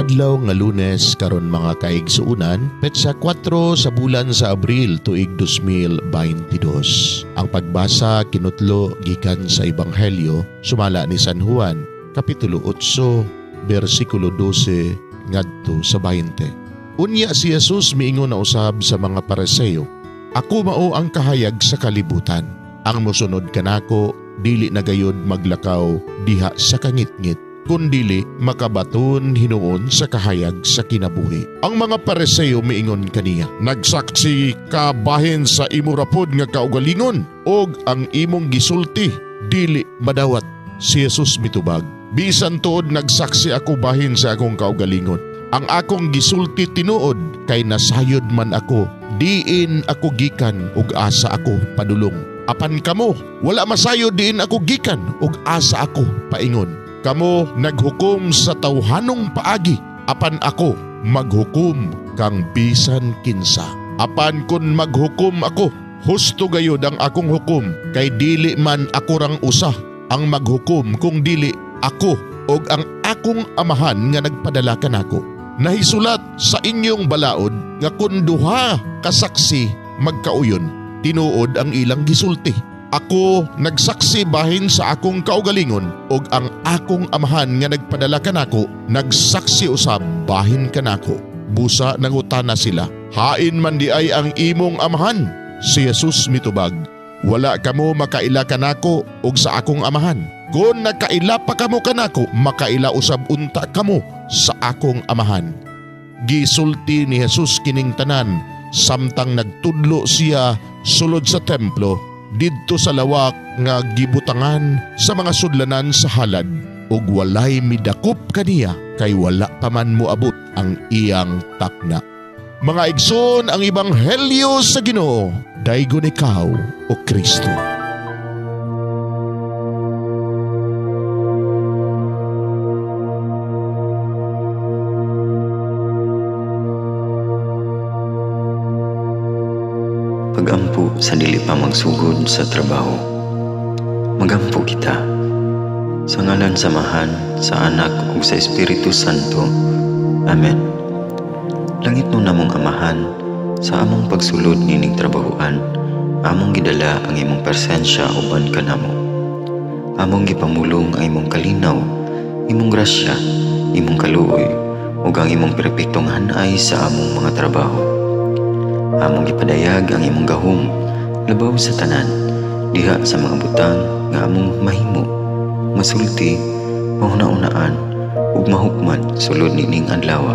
adlaw nga Lunes karon mga kaigsuunan, petsa 4 sa bulan sa Abril tuig 2022. Ang pagbasa kinutlo gikan sa Ebanghelyo sumala ni San Juan, kapitulo 8, bersikulo 12 ngadto sa 20. Unya si Jesus miingon na usab sa mga Pariseo, "Ako mao ang kahayag sa kalibutan. Ang mosunod kanako dili na gayud maglakaw diha sa kangitngit, kundili makabaton hinuon sa kahayag sa kinabuhi." Ang mga Pariseo miingon kaniya, "Nagsaksi ka bahin sa imo rapod nga kaugalingon, og ang imong gisulti dili madawat." Si Jesus mitubag, "Bisan tuod nagsaksi ako bahin sa akong kaugalingon, ang akong gisulti tinuod kay nasayod man ako, diin ako gikan ug asa ako padulong. Apan kamo, wala masayod diin ako gikan ug asa ako paingon. Kamo naghukom sa tawhanong paagi, apan ako maghukom kang bisan kinsa. Apan kun maghukom ako, husto gayud ang akong hukom, kay dili man ako rang usa ang maghukom kung dili ako og ang akong amahan nga nagpadala kanako. Nahisulat sa inyong balaod nga kun duha kasaksi magkauyon, tinuod ang ilang gisulti. Ako nagsaksi bahin sa akong kaugalingon, og ang akong amahan nga nagpadala kanako nagsaksi usab bahin kanako." Busa nangutana sila, "Hain man di ay ang imong amahan?" Si Jesus mitubag, "Wala kamo makaila kanako og sa akong amahan. Kung nakaila pa kamo kanako, makaila usab unta kamo sa akong amahan." Gisulti ni Jesus kining tanan samtang nagtudlo siya sulod sa templo didto sa lawak nga gibutangan sa mga sudlanan sa halad, ug walay midakop kaniya kay wala pa man moabot ang iyang takna. Mga igsoon, ang Ebanghelyo sa Ginoo, daygon ikaw o Kristo. Pagampo sa dili pa magsugod sa trabaho. Magampo kita. Sa ngalan samahan, sa Anak ug sa Espiritu Santo. Amen. Langit no namong Amahan, sa among pagsulod nining trabahoan, among gidala ang imong presensya uban kanamo. Among gipamulong ang imong kalinaw, imong grasya, imong kaluoy, ug ang imong perpektong hanay sa among mga trabaho. Among gipadayag ang imong gahom labaw sa tanan, diha sa mga butang nga among mahimo, masulti, mahuna-unaan ug mahukman sulod nining adlaw.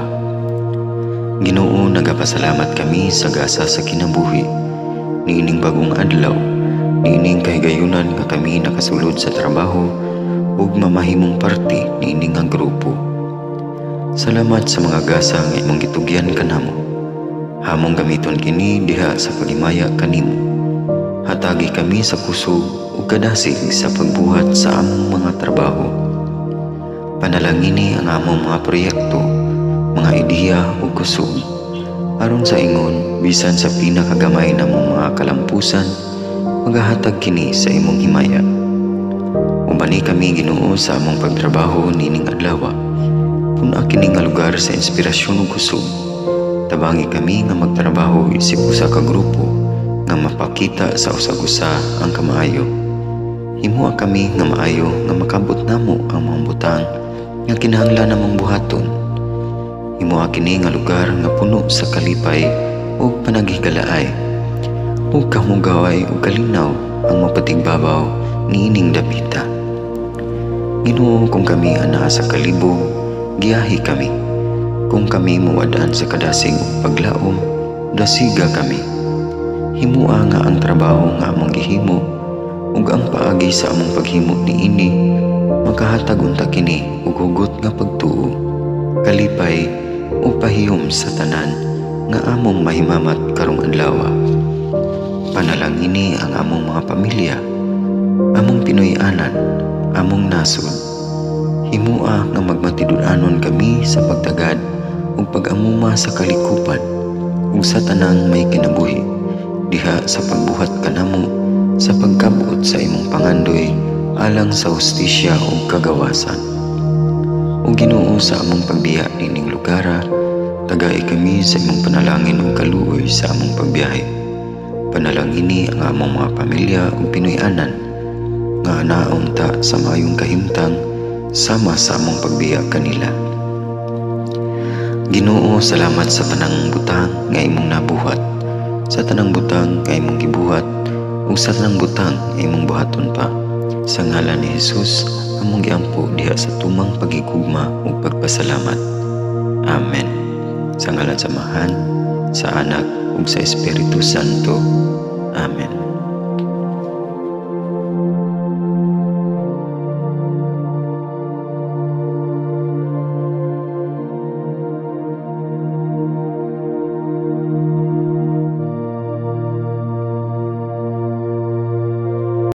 Ginoo, nagapasalamat kami sa gasa sa kinabuhi niining bagong adlaw, niining kahigayunan nga kami nakasulod sa trabaho ug mamahimong parte niining nga grupo. Salamat sa mga gasa nga imong gitugyan kanamo. Hamong gamiton kini diha sa pagimaya kanimo. Hatagi kami sa kusog ug kadasig sa pagbuhat sa among mga trabaho. Panalangini ang among mga proyekto, mga ideya ug kusog, aron sa ingon bisan sa pinakagamay namong mga kalampusan, magahatag kini sa imong himaya. Ubani kami, Ginoo, sa among pagtrabaho nining adlaw. Puna kini nga lugar sa inspirasyon ug kusog. Tabangi kami nga magtrabaho isip usa ka grupo nga mapakita sa usag-usa ang kamaayo. Himua kami nga maayo nga makabot namo ang mga butang nga kinahanglan namong buhaton. Himua kini nga lugar nga puno sa kalipay ug panagihigalaay, ug kamugaway ug kalinaw ang mapatigbabaw niining dapita. Ginoo, kung kami ana sa kalibog, giyahi kami. Kung kami muwadaan sa kadasig ug paglaom, dasiga kami. Himua nga ang trabaho nga among gihimo ug ang paagi sa among paghimo niini makahatag unta kini ug hugot nga pagtuo, kalipay ug pahiyom sa tanan nga among mahimamat karong adlaw. Panalangini ang among mga pamilya, among Pinoy-anan, among nasod. Himua nga magmatidud-anon kami sa pagtagad ug pag-amuma sa kalikupan ug sa tanang may kinabuhi, diha sa pagbuhat kanamo sa pagkabot sa imong pangandoy alang sa hustisya ug kagawasan. O Ginoo, sa among pagbiya nining lugara, tagay kami sa imong panalangin ug kaluoy sa among pagbiyahe. Panalangini ang among mga pamilya ug Pinoy-anan nga anaon ta sa maayong kahimtang sama sa among pagbiya kanila. Ginoo, salamat sa tanang butang nga imong nabuhat, sa tanang butang nga imong gibuhat, ug sa tanang butang nga imong buhaton pa. Sa ngalan ni Jesus, among giampo diha sa tumang pagigugma ug pagpasalamat. Amen. Sa ngalan sa Amahan, sa Anak ug sa Espiritu Santo. Amen.